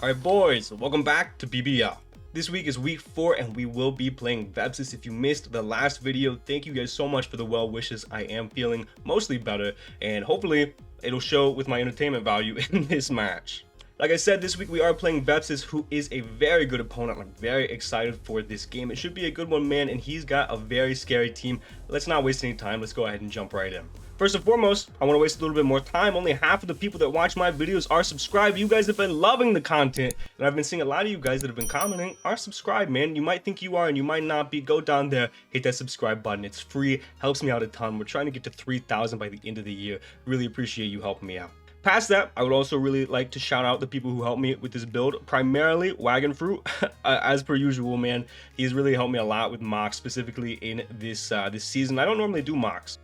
Alright boys, welcome back to BBL. This week is week 4 and we will be playing Vepsis. If you missed the last video, thank you guys so much for the well wishes. I am feeling mostly better and hopefully it'll show with my entertainment value in this match. Like I said, this week we are playing Vepsis, who is a very good opponent. I'm very excited for this game. It should be a good one, man, and he's got a very scary team. Let's not waste any time. Let's go ahead and jump right in. First and foremost, I want to waste a little bit more time. Only half of the people that watch my videos are subscribed. You guys have been loving the content, and I've been seeing a lot of you guys that have been commenting are subscribed, man. You might think you are, and you might not be. Go down there, hit that subscribe button. It's free, helps me out a ton. We're trying to get to 3,000 by the end of the year. Really appreciate you helping me out. Past that, I would also really like to shout out the people who helped me with this build, primarily Wagon Fruit. As per usual, man, he's really helped me a lot with mocks, specifically in this this season. I don't normally do mocks,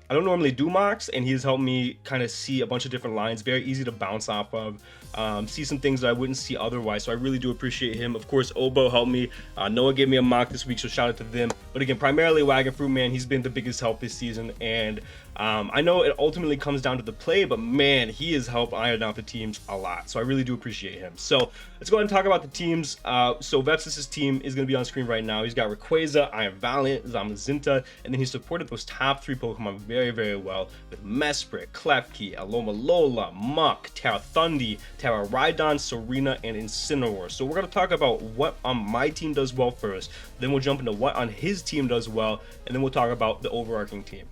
and he's helped me kind of see a bunch of different lines, very easy to bounce off of, see some things that I wouldn't see otherwise, so I really do appreciate him. Of course, Obo helped me, Noah gave me a mock this week, so shout out to them. But again, primarily Wagon Fruit, man, he's been the biggest help this season, and I know it ultimately comes down to the play, but man, he has helped iron out the teams a lot, so I really do appreciate him. So let's go ahead and talk about the teams. So Vepsis' team is going to be on screen right now. He's got Rayquaza, Iron Valiant, Zamazenta, and then he supported those top 3 Pokemon very well with Mesprit, Klefki, Alomomola, Muck, Terra Thundi, Terra Rhydon, Serena, and Incineroar. So we're going to talk about what on my team does well first, then we'll jump into what on his team does well, and then we'll talk about the overarching team.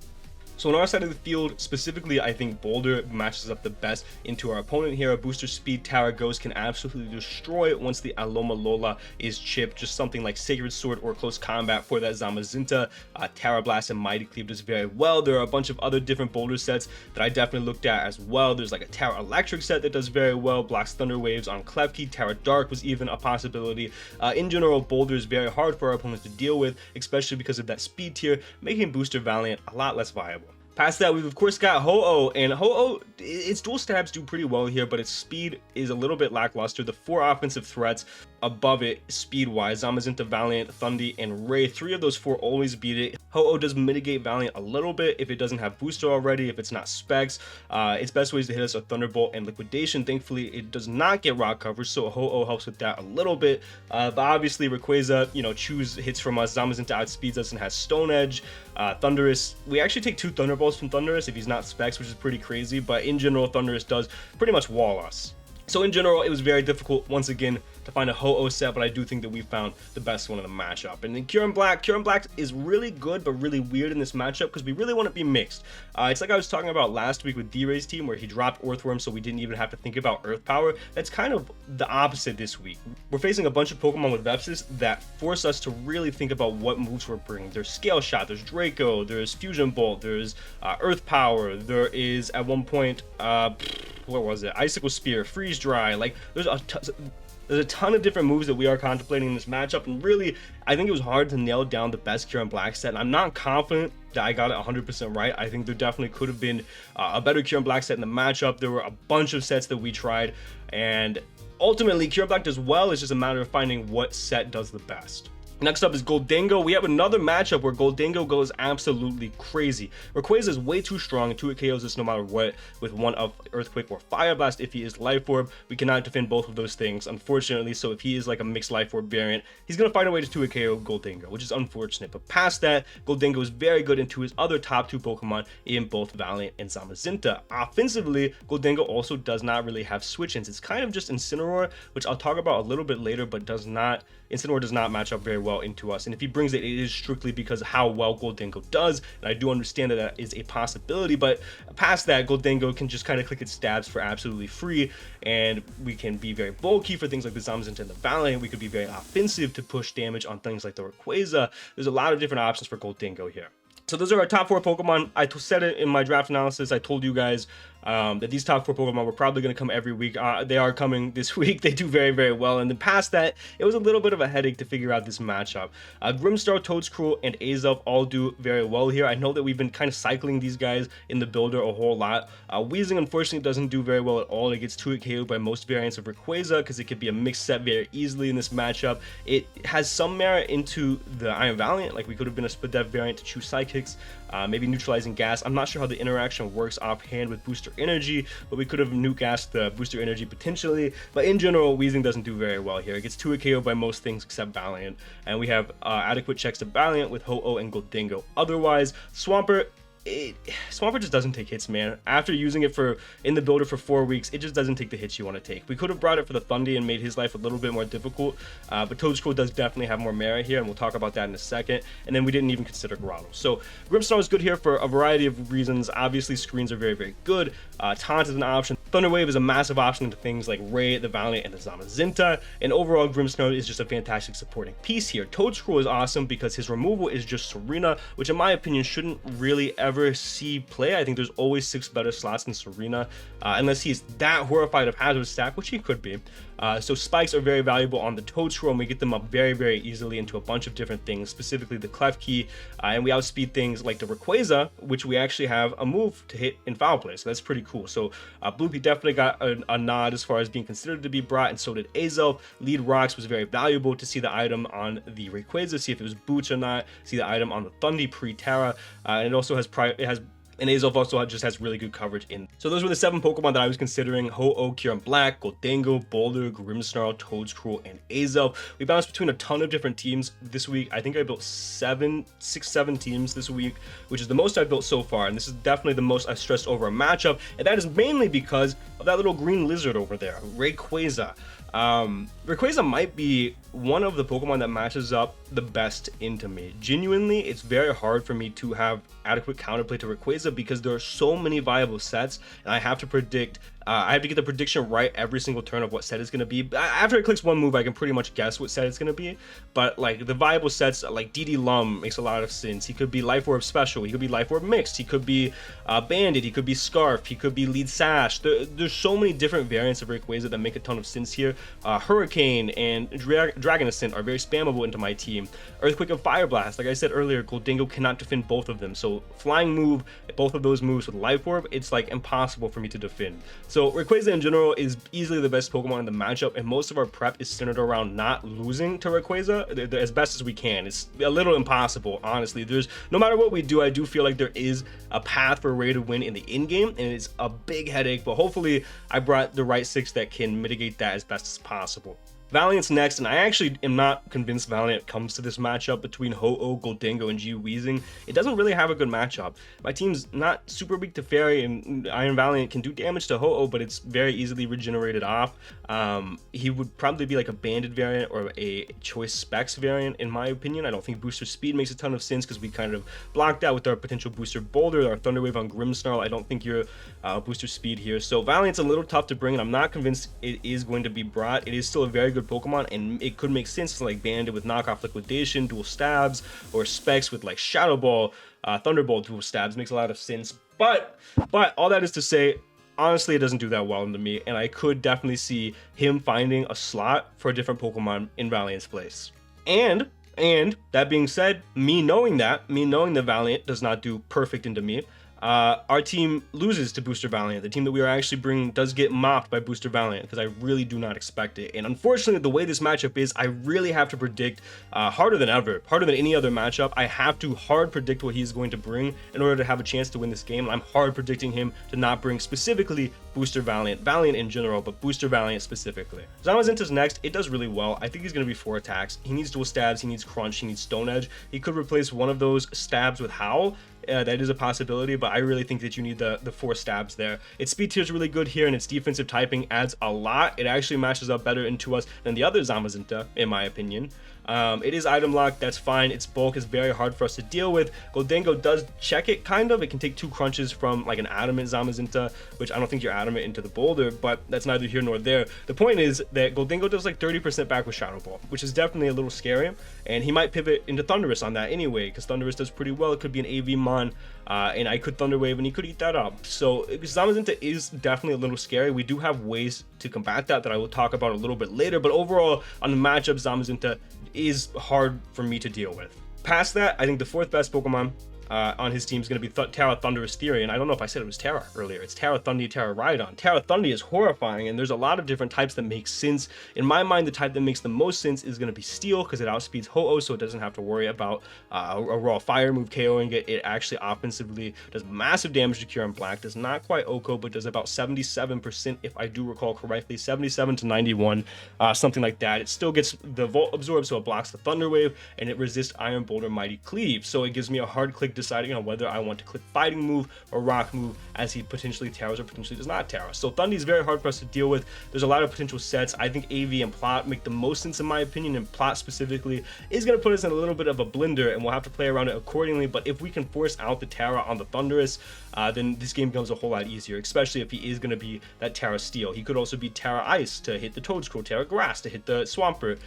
So on our side of the field, specifically, I think Boulder matches up the best into our opponent here. A booster speed Tara Ghost can absolutely destroy once the Alomomola is chipped. Just something like Sacred Sword or Close Combat for that Zamazenta. Tara Blast and Mighty Cleave does very well. There are a bunch of other different Boulder sets that I definitely looked at as well. There's like a Tara Electric set that does very well. Blocks Thunder Waves on Klefki. Tara Dark was even a possibility. In general, Boulder is very hard for our opponents to deal with, especially because of that speed tier, making Booster Valiant a lot less viable. Past that, we've of course got Ho-Oh, and Ho-Oh, its dual stabs do pretty well here, but its speed is a little bit lackluster. The 4 offensive threats above it, speed-wise, Zamazenta, Valiant, Thundi, and Ray, 3 of those 4 always beat it. Ho-Oh does mitigate Valiant a little bit if it doesn't have booster already, if it's not specs. Its best ways to hit us are Thunderbolt and Liquidation. Thankfully, it does not get rock coverage, so Ho-Oh helps with that a little bit. But obviously, Rayquaza, chews hits from us. Zamazenta outspeeds us and has Stone Edge. Thundurus, we actually take 2 Thunderbolts from Thundurus if he's not specs, which is pretty crazy, but in general, Thundurus does pretty much wall us. So in general, it was very difficult, once again, to find a Ho-Oh set, but I do think that we found the best one in the matchup. And then Kyurem-Black is really good, but really weird in this matchup because we really want to be mixed. It's like I was talking about last week with D-Ray's team, where he dropped Earthworm, so we didn't even have to think about Earth Power. That's kind of the opposite this week. We're facing a bunch of Pokemon with Vepsis that force us to really think about what moves we're bringing. There's Scale Shot, there's Draco, there's Fusion Bolt, there's Earth Power, there is, at one point, what was it? Icicle Spear, Freeze Dry. Like, there's a ton of different moves that we are contemplating in this matchup, and really, I think it was hard to nail down the best Kyurem-Black set, and I'm not confident that I got it 100% right. I think there definitely could have been a better Kyurem-Black set in the matchup. There were a bunch of sets that we tried, and ultimately, Kyurem-Black does well. It's just a matter of finding what set does the best. Next up is Gholdengo. We have another matchup where Gholdengo goes absolutely crazy. Rayquaza is way too strong, 2 KOs us no matter what, with 1 of Earthquake or Fire Blast if he is Life Orb. We cannot defend both of those things, unfortunately, so if he is like a mixed Life Orb variant, he's going to find a way to 2 KO Gholdengo, which is unfortunate. But past that, Gholdengo is very good into his other top 2 Pokemon in both Valiant and Zamazenta. Offensively, Gholdengo also does not really have switch-ins. It's kind of just Incineroar, which I'll talk about a little bit later, but Incineroar does not match up very well into us, and if he brings it, it is strictly because of how well Gholdengo does, and I do understand that that is a possibility. But past that, Gholdengo can just kind of click its stabs for absolutely free, and we can be very bulky for things like the Zamazenta and the Valiant. We could be very offensive to push damage on things like the Rayquaza. There's a lot of different options for Gholdengo here. So those are our top 4 Pokemon. I said it in my draft analysis. I told you guys that these top 4 Pokemon were probably going to come every week. They are coming this week. They do very well. And then past that, it was a little bit of a headache to figure out this matchup. Grimstar, Toedscruel, and Azelf all do very well here. I know that we've been kind of cycling these guys in the builder a whole lot. Weezing, unfortunately, doesn't do very well at all. It gets 2 KO'd by most variants of Rayquaza because it could be a mixed set very easily in this matchup. It has some merit into the Iron Valiant. Like, we could have been a Spadef variant to choose Psychics, maybe neutralizing gas. I'm not sure how the interaction works offhand with Booster energy, but we could have nuke-asked the booster energy potentially. But in general, Weezing doesn't do very well here. It gets 2 KO by most things except Valiant, and we have adequate checks to Valiant with Ho-Oh and Gholdengo. Otherwise, Swampert just doesn't take hits, man. After using it in the builder for 4 weeks, it just doesn't take the hits you want to take. We could have brought it for the Thundy and made his life a little bit more difficult, but Toedscruel does definitely have more merit here, and we'll talk about that in a second. And then we didn't even consider Grotto. So Grimmsnarl is good here for a variety of reasons. Obviously, screens are very, very good. Taunt is an option. Thunder Wave is a massive option to things like Ray, the Valiant, and the Zamazenta. And overall, Grimmsnarl is just a fantastic supporting piece here. Toedscruel is awesome because his removal is just Serena, which in my opinion shouldn't really ever see play. I think there's always 6 better slots than Serena, unless he's that horrified of hazard stack, which he could be. So spikes are very valuable on the Toedscruel, and we get them up very, very easily into a bunch of different things, specifically the Clef Key, and we outspeed things like the Rayquaza, which we actually have a move to hit in foul play, so that's pretty cool. So Bloopy definitely got a nod as far as being considered to be brought, and so did Azelf. Lead Rocks was very valuable to see the item on the Rayquaza, see if it was boots or not, see the item on the Thundy pre-Terra, and it also has and Azelf also just has really good coverage in. So those were the 7 Pokemon that I was considering: Ho-Oh, Kyurem-Black, Gholdengo, Boulder, Grimmsnarl, Toedscruel, and Azelf. We bounced between a ton of different teams this week. I think I built 7 teams this week, which is the most I've built so far, and this is definitely the most I stressed over a matchup, and that is mainly because of that little green lizard over there, Rayquaza. Rayquaza might be one of the Pokemon that matches up the best into me. Genuinely, it's very hard for me to have adequate counterplay to Rayquaza because there are so many viable sets, and I have to predict. I have to get the prediction right every single turn of what set it's going to be. After it clicks one move, I can pretty much guess what set it's going to be. But like the viable sets, like DD Lum makes a lot of sense. He could be Life Orb Special. He could be Life Orb Mixed. He could be Bandit. He could be Scarf. He could be Lead Sash. There's so many different variants of Rayquaza that make a ton of sense here. Hurricane and Dragon Ascent are very spammable into my team. Earthquake and Fire Blast, like I said earlier, Gholdengo cannot defend both of them. So Flying move, both of those moves with Life Orb, it's like impossible for me to defend. So Rayquaza in general is easily the best Pokemon in the matchup, and most of our prep is centered around not losing to Rayquaza as best as we can. It's a little impossible, honestly. No matter what we do, I do feel like there is a path for Ray to win in the in-game, and it's a big headache, but hopefully I brought the right 6 that can mitigate that as best as possible. Valiant's next, and I actually am not convinced Valiant comes to this matchup between Ho-Oh, Gholdengo, and Weezing. It doesn't really have a good matchup. My team's not super weak to Fairy, and Iron Valiant can do damage to Ho-Oh, but it's very easily regenerated off. He would probably be like a Banded variant or a Choice Specs variant, in my opinion. I don't think Booster Speed makes a ton of sense because we kind of blocked out with our potential Booster Boulder, our Thunder Wave on Grimmsnarl. I don't think you're Booster Speed here. So Valiant's a little tough to bring, and I'm not convinced it is going to be brought. It is still a very good Pokemon, and it could make sense to like Bandit with knockoff liquidation, dual stabs, or Specs with like Shadow Ball, Thunderbolt dual stabs. Makes a lot of sense, but all that is to say, honestly, it doesn't do that well into me, and I could definitely see him finding a slot for a different Pokemon in Valiant's place. And that being said, me knowing that Valiant does not do perfect into me, our team loses to Booster Valiant. The team that we are actually bringing does get mopped by Booster Valiant because I really do not expect it. And unfortunately, the way this matchup is, I really have to predict harder than ever, harder than any other matchup. I have to hard predict what he's going to bring in order to have a chance to win this game. And I'm hard predicting him to not bring specifically Booster Valiant in general, but Booster Valiant specifically. Zamazenta's next. It does really well. I think he's going to be 4 attacks. He needs dual stabs, he needs crunch, he needs Stone Edge. He could replace one of those stabs with Howl. That is a possibility, but I really think that you need the 4 stabs there. Its speed tier is really good here, and its defensive typing adds a lot. It actually matches up better into us than the other Zamazenta, in my opinion. It is item locked, that's fine. Its bulk is very hard for us to deal with. Gholdengo does check it, kind of. It can take 2 crunches from like an adamant Zamazenta, which I don't think you're adamant into the Boulder, but that's neither here nor there. The point is that Gholdengo does like 30% back with Shadow Ball, which is definitely a little scary, and he might pivot into Thundurus on that anyway, because Thundurus does pretty well. It could be an AV Mon, and I could Thunder Wave, and he could eat that up. So Zamazenta is definitely a little scary. We do have ways to combat that I will talk about a little bit later, but overall, on the matchup, Zamazenta is hard for me to deal with. Past that, I think the 4th best Pokemon on his team is going to be Terra Thunderous Theory, and I don't know if I said it was Terra earlier. It's Terra Thundi, Terra Rhydon. Terra Thundi is horrifying, and there's a lot of different types that make sense. In my mind, the type that makes the most sense is going to be Steel, because it outspeeds Ho-Oh, so it doesn't have to worry about a raw fire move KOing it. It actually offensively does massive damage to Kyurem-Black, does not quite Oko, but does about 77%, if I do recall correctly, 77 to 91, something like that. It still gets the Volt Absorb, so it blocks the Thunder Wave, and it resists Iron Boulder Mighty Cleave, so it gives me a hard click deciding on whether I want to click Fighting move or Rock move, as he potentially Terras or potentially does not Terra. So Thundi is very hard for us to deal with. There's a lot of potential sets. I think AV and Plot make the most sense in my opinion, and Plot specifically is going to put us in a little bit of a blender, and we'll have to play around it accordingly. But if we can force out the Terra on the Thunderous, then this game becomes a whole lot easier, especially if he is going to be that Terra Steel. He could also be Terra Ice to hit the Toedscruel, Terra Grass to hit the Swampert.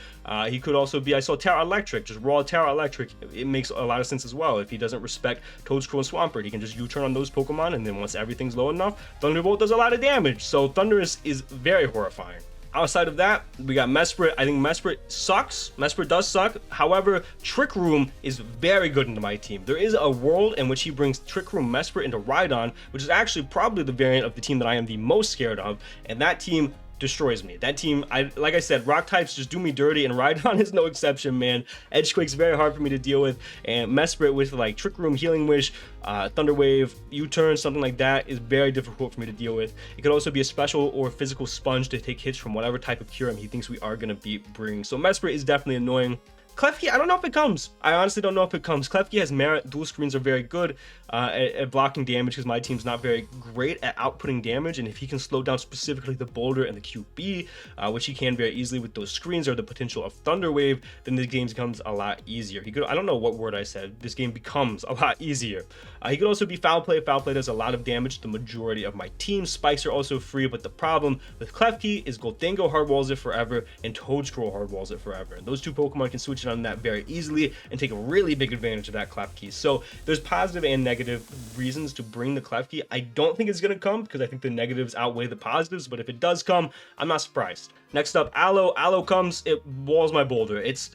He could also be, I saw Terra Electric, just raw Terra Electric. It makes a lot of sense as well. If he doesn't respect Toedscruel and Swampert, he can just U-turn on those Pokemon, and then once everything's low enough, Thunderbolt does a lot of damage. So Thunderous is very horrifying. Outside of that, we got Mesprit. I think Mesprit sucks. Mesprit does suck. However, Trick Room is very good into my team. There is a world in which he brings Trick Room Mesprit into Rhydon, which is actually probably the variant of the team that I am the most scared of, and that team destroys me. That team, like I said, rock types just do me dirty, and Rhydon is no exception, man. Edgequake's very hard for me to deal with, and Mesprit with like Trick Room, Healing Wish, Thunder Wave, U-turn, something like that is very difficult for me to deal with. It could also be a special or physical sponge to take hits from whatever type of Kyurem he thinks we are going to be bringing. So Mesprit is definitely annoying. Klefki, I don't know if it comes. I honestly don't know if it comes. Klefki has merit. Dual screens are very good at blocking damage, because my team's not very great at outputting damage. And if he can slow down specifically the Boulder and the QB, which he can very easily with those screens or the potential of Thunder Wave, then this game becomes a lot easier. He could, I don't know what word I said. This game becomes a lot easier. He could also be Foul Play. Foul Play does a lot of damage to the majority of my team. Spikes are also free, but the problem with Klefki is Gholdengo hardwalls it forever and Toedscruel hardwalls it forever. And those two Pokemon can switch on that very easily and take a really big advantage of that Klefki. So there's positive and negative reasons to bring the Klefki. I don't think it's going to come, because I think the negatives outweigh the positives, but if it does come, I'm not surprised. Next up, Aloe. Aloe comes, it walls my Boulder. If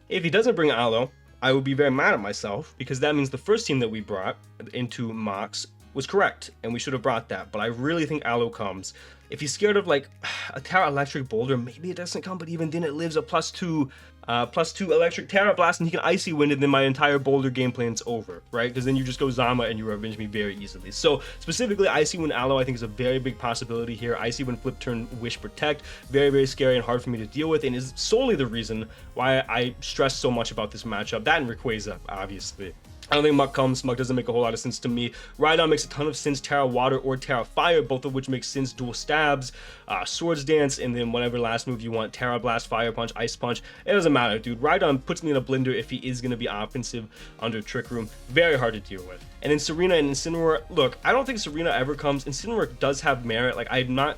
he doesn't bring Aloe, I would be very mad at myself, because that means the first team that we brought into Mox was correct, and we should have brought that. But I really think Aloe comes. If he's scared of like a Terra Electric Boulder, maybe it doesn't come, but even then it lives a +2 electric Terra Blast, and he can Icy Wind, and then my entire Boulder game plan's over, right? Because then you just go Zama and you revenge me very easily. So specifically, Icy Wind Aloe I think is a very big possibility here. Icy Wind Flip Turn Wish Protect, very, very scary and hard for me to deal with, and is solely the reason why I stress so much about this matchup. That and Rayquaza, obviously. I don't think Muk comes. Muk doesn't make a whole lot of sense to me. Rhydon makes a ton of sense. Terra Water or Terra Fire, both of which make sense. Dual Stabs, Swords Dance, and then whatever last move you want. Terra Blast, Fire Punch, Ice Punch. It doesn't matter, dude. Rhydon puts me in a blender if he is going to be offensive under Trick Room. Very hard to deal with. And then Serena and Incineroar. Look, I don't think Serena ever comes. Incineroar does have merit. Like, I'm not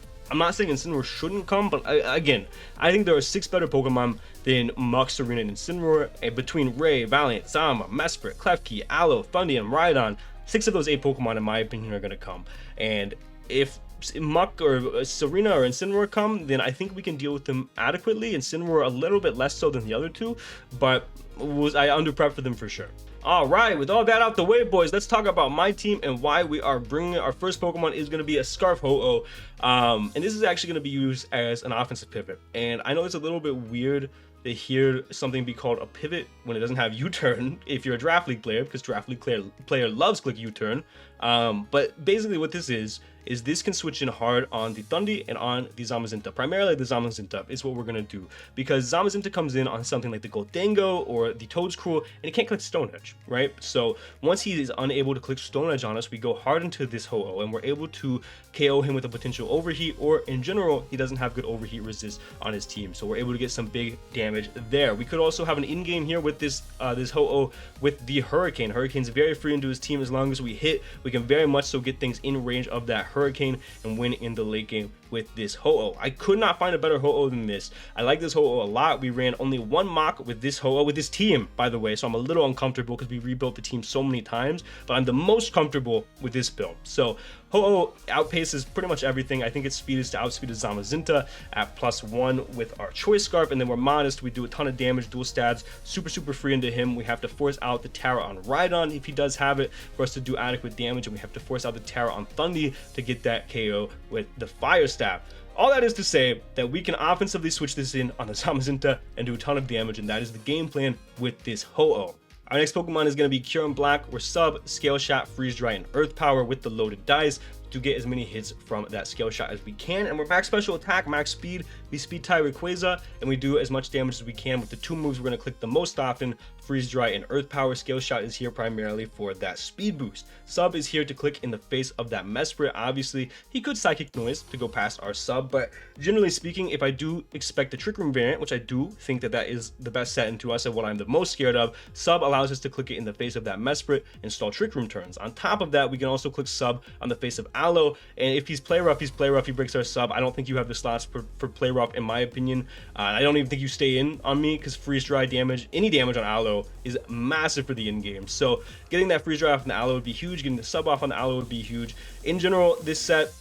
saying Incineroar shouldn't come, but again, I think there are 6 better Pokemon than Muk, Serena, and Incineroar. And between Ray, Valiant, Zama, Mesprit, Klefki, Aloe, Thundi, and Rhydon, 6 of those 8 Pokemon, in my opinion, are going to come. And if Muk or Serena or Incineroar come, then I think we can deal with them adequately. Incineroar a little bit less so than the other 2, but I under-prepped for them for sure. All right, with all that out the way, boys, let's talk about my team and why we are bringing it. Our first Pokemon is going to be a Scarf Ho-Oh, and this is actually going to be used as an offensive pivot. And I know it's a little bit weird to hear something be called a pivot when it doesn't have U-turn if you're a Draft League player, because Draft League player loves click U-turn. But basically what this is this can switch in hard on the Thundi and on the Zamazenta. Primarily the Zamazenta is what we're going to do, because Zamazenta comes in on something like the Gholdengo or the Toedscruel, and it can't click Stone Edge, right? So once he is unable to click Stone Edge on us, we go hard into this Ho-Oh, and we're able to KO him with a potential overheat, or in general, he doesn't have good overheat resist on his team, so we're able to get some big damage there. We could also have an in-game here with this Ho-Oh with the Hurricane. Hurricane's very free into his team. As long as we hit, we can very much so get things in range of that Hurricane and win in the late game with this Ho-Oh. I could not find a better Ho-Oh than this. I like this Ho-Oh a lot. We ran only one mock with this Ho-Oh, with this team, by the way, so I'm a little uncomfortable because we rebuilt the team so many times, but I'm the most comfortable with this build. So Ho-Oh outpaces pretty much everything. I think its speed is to outspeed a Zamazenta at +1 with our Choice Scarf, and then we're modest. We do a ton of damage, dual stats, super free into him. We have to force out the Tara on Rhydon if he does have it for us to do adequate damage, and we have to force out the Tara on Thundy to get that KO with the Fire Stab. All that is to say that we can offensively switch this in on the Zamazenta and do a ton of damage, and that is the game plan with this Ho-Oh. Our next Pokemon is going to be Kyurem-Black. We're sub, Scale Shot, Freeze Dry, and Earth Power with the loaded dice to get as many hits from that Scale Shot as we can. And we're max special attack, max speed. We speed tie Rayquaza, and we do as much damage as we can with the two moves we're going to click the most often, Freeze Dry and Earth Power. Scale Shot is here primarily for that speed boost. Sub is here to click in the face of that Mesprit. Obviously, he could Psychic Noise to go past our sub, but generally speaking, if I do expect the Trick Room variant, which I do think that that is the best set into us and what I'm the most scared of, Sub allows us to click it in the face of that Mesprit and stall Trick Room turns. On top of that, we can also click Sub on the face of Aloe, and if he's Play Rough, he's Play Rough, he breaks our sub. I don't think you have the slots for Play Rough in my opinion. I don't even think you stay in on me because Freeze Dry damage, any damage on Aloe is massive for the in-game. So getting that Freeze Dry off on the Aloe would be huge, getting the sub off on the Aloe would be huge. In general, this set,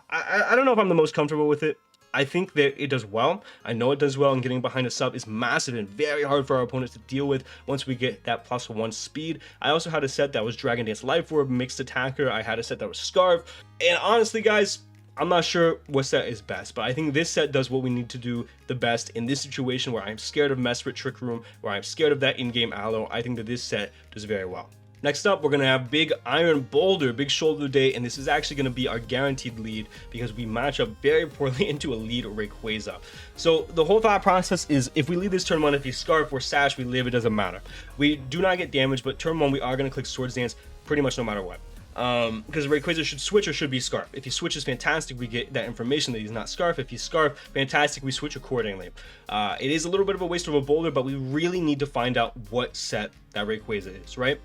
I don't know if I'm the most comfortable with it. I think that it does well. I know it does well, and getting behind a sub is massive and very hard for our opponents to deal with once we get that +1 speed. I also had a set that was Dragon Dance Life Orb, Mixed Attacker. I had a set that was Scarf. And honestly, guys, I'm not sure what set is best, but I think this set does what we need to do the best in this situation where I'm scared of Mesprit Trick Room, where I'm scared of that in-game Aloe. I think that this set does very well. Next up, we're going to have Big Iron Boulder, Big Shoulder Day, and this is actually going to be our guaranteed lead because we match up very poorly into a lead Rayquaza. So the whole thought process is if we lead this turn 1, if he's Scarf or Sash, we live, it doesn't matter. We do not get damage, but turn 1, we are going to click Swords Dance pretty much no matter what. Because Rayquaza should switch or should be Scarf. If he switches, fantastic, we get that information that he's not Scarf. If he's Scarf, fantastic, we switch accordingly. It is a little bit of a waste of a Boulder, but we really need to find out what set that Rayquaza is, right?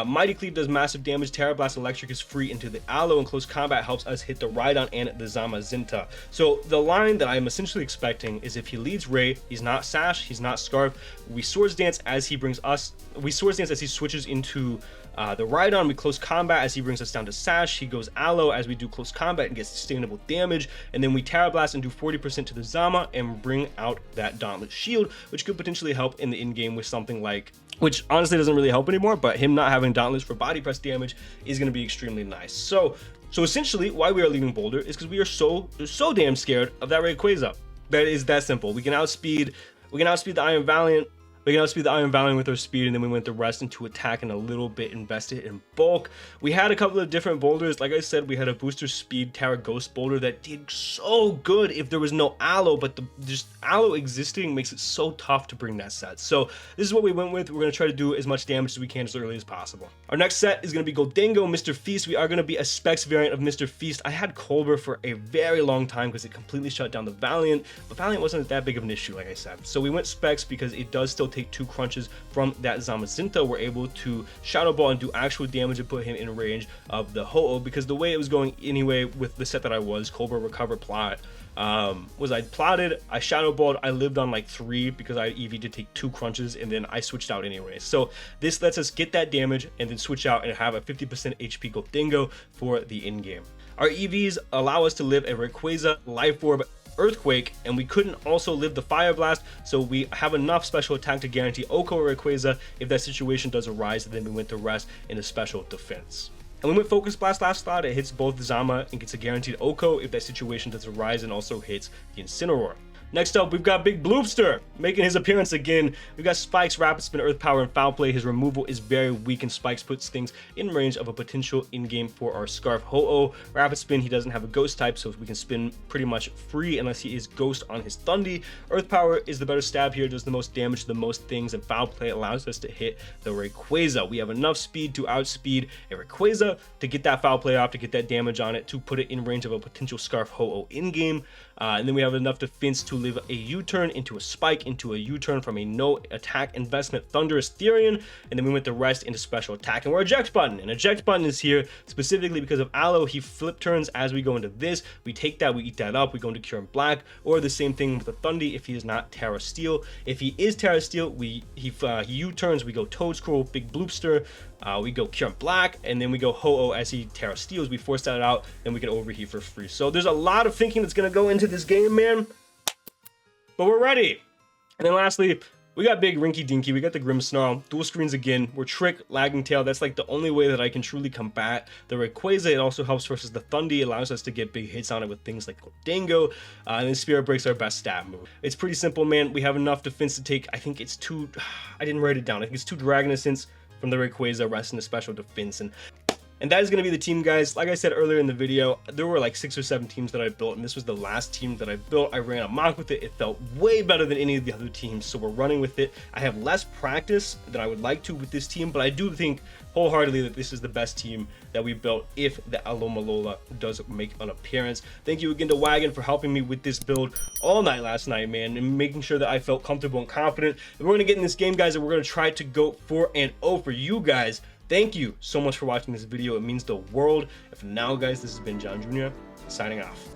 Mighty Cleave does massive damage. Terra Blast Electric is free into the Aloe, and Close Combat helps us hit the Rhydon and the Zamazenta. So the line that I'm essentially expecting is if he leads Ray, he's not Sash, he's not Scarf, we Swords Dance as he brings us, we Swords Dance as he switches into the Rhydon, we Close Combat as he brings us down to Sash, he goes Aloe as we do Close Combat and gets sustainable damage, and then we Terra Blast and do 40% to the Zama and bring out that Dauntless Shield, which could potentially help in the in-game with something like, which honestly doesn't really help anymore, but him not having Dauntless for body press damage is going to be extremely nice. So essentially why we are leaving Boulder is because we are so damn scared of that Rayquaza. That is that simple. We can outspeed the Iron Valiant. We can outspeed the Iron Valiant with our speed, and then we went the rest into attack and a little bit invested in bulk. We had a couple of different boulders. Like I said, we had a booster speed Terra Ghost boulder that did so good if there was no Aloe, but just Aloe existing makes it so tough to bring that set. So this is what we went with. We're going to try to do as much damage as we can as early as possible. Our next set is going to be Gholdengo, Mr. Feast. We are going to be a Specs variant of Mr. Feast. I had Colbur for a very long time because it completely shut down the Valiant, but Valiant wasn't that big of an issue, like I said. So we went Specs because it does still take 2 crunches from that Zamazenta. We're able to Shadow Ball and do actual damage and put him in range of the Ho-Oh, because the way it was going anyway with the set that I was, Colbur Recover Plot, was I plotted, I Shadow Balled, I lived on like 3 because I EV to take 2 crunches, and then I switched out anyway. So this lets us get that damage and then switch out and have a 50% HP Gholdengo for the in-game. Our EVs allow us to live a Rayquaza, Life Orb, Earthquake, and we couldn't also live the Fire Blast, so we have enough special attack to guarantee Oko or Rayquaza if that situation does arise, and then we went the rest into special defense. And we went Focus Blast last slot. It hits both Zama and gets a guaranteed Oko if that situation does arise, and also hits the Incineroar. Next up, we've got Big Bloopster making his appearance again. We've got Spikes, Rapid Spin, Earth Power, and Foul Play. His removal is very weak, and Spikes puts things in range of a potential in-game for our Scarf Ho-Oh. Rapid Spin, he doesn't have a Ghost type, so we can spin pretty much free unless he is Ghost on his Thundy. Earth Power is the better stab here, does the most damage to the most things, and Foul Play allows us to hit the Rayquaza. We have enough speed to outspeed a Rayquaza to get that Foul Play off, to get that damage on it, to put it in range of a potential Scarf Ho-Oh in-game. And then we have enough defense to live a U-turn into a spike, into a U-turn from a no attack investment Thunderous Therian, and then we went the rest into special attack. And we're eject button. And eject button is here specifically because of Aloe. He flip turns as we go into this. We take that, we eat that up, we go into Kyurem-Black, or the same thing with the Thundy if he is not Terra Steel. If he is Terra Steel, he U-turns, we go Toedscruel, Big Bloopster, we go Kyurem-Black, and then we go Ho-Oh as he Terra Steals. We force that out, then we can overheat for free. So there's a lot of thinking that's going to go into this game, man. But we're ready. And then lastly, we got Big Rinky Dinky, we got the Grimmsnarl, dual screens again, we're Trick, Lagging Tail. That's like the only way that I can truly combat the Rayquaza. It also helps versus the Thundy, it allows us to get big hits on it with things like Gholdengo, and then Spirit Break's our best stat move. It's pretty simple, man. We have enough defense to take, I think it's 2, I didn't write it down, I think it's 2 Dragon Essence from the Rayquaza, rest in the special defense. And that is going to be the team, guys. Like I said earlier in the video, there were like 6 or 7 teams that I built, and this was the last team that I built. I ran amok with it. It felt way better than any of the other teams, so we're running with it. I have less practice than I would like to with this team, but I do think wholeheartedly that this is the best team that we built if the Alomalola does make an appearance. Thank you again to Wagon for helping me with this build all night last night, man, and making sure that I felt comfortable and confident. And we're going to get in this game, guys, and we're going to try to go 4-0 for you guys. Thank you so much for watching this video. It means the world. And for now, guys, this has been John Jr. signing off.